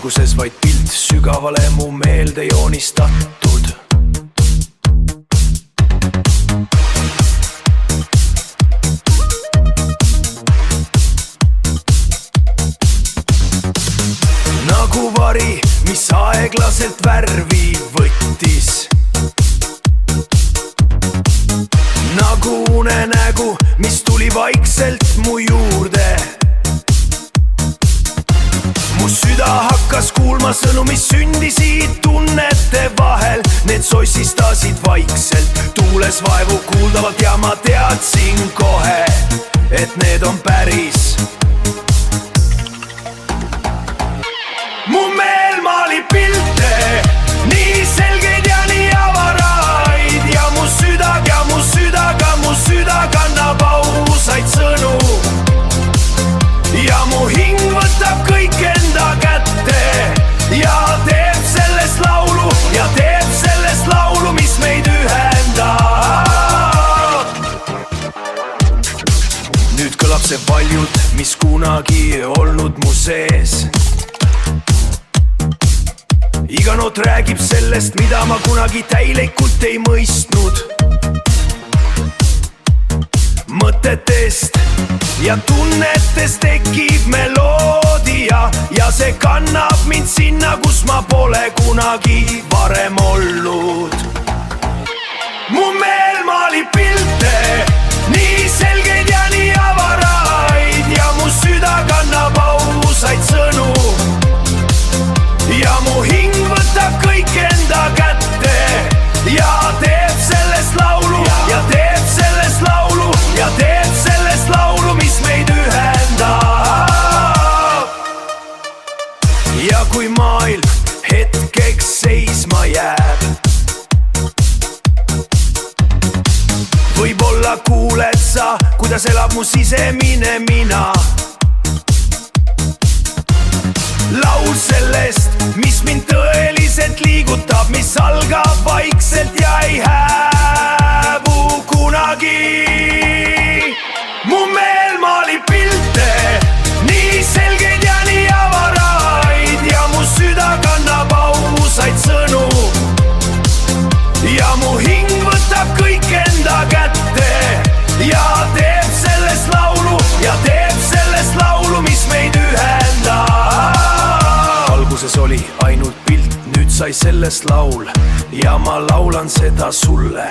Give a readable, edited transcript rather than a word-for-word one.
alguses vaid pilt, sügavale mu meelde joonistatud. Nagu vari, mis aeglaselt värvi võttis, nagu unenägu, mis tuli vaikselt mu juurde. Mu süda hakkas kuulma sõnu, mis sündisid tunnete vahel. Need sossistasid vaikselt, tuules vaevu kuuldavalt ja ma teadsin kohe, et need on päris. Mu meel maalib pilte, nii selgeid ja nii avaraid, ja mu süda kannab ausaid sõnu. Ja mu hing võtab kõik enda kätte ja teeb sellest laulu, mis meid ühendab. Nüüd kõlab see valjult, mis kunagi olnud mu sees. Iga noot räägib sellest, mida ma kunagi täielikult ei mõistnud. Mõtetest ja tunnetest tekib meloodia ja see kannab mind sinna, kus ma pole kunagi varem olnud. Mu meel maalib pilte, nii selgeid ja nii avaraid, ja mu süda kannab ausaid sõnu. Ja mu hing võtab kõik enda kätte ja teeb sellest laulu, ja teeb sellest laulu, ja teeb sellest laulu, mis meid ühendab. Ja kui maailm hetkeks seisma jääb, võib-olla kuuled sa, kuidas elab mu sisemine mina. Laul sellest, mis mind tõeliselt liigutab, mis algab vaikselt ja ei hääbu kunagi. Mu meel maalib pilte, nii selgeid ja nii avaraid, ja mu süda kannab ausaid sõnu. Ja mu hing võtab kõik enda kätte ja teeb sellest laulu, ja teeb sellest laulu, mis meid ühendab. Alguses oli ainult pilt, nüüd sai sellest laul ja ma laulan seda sulle.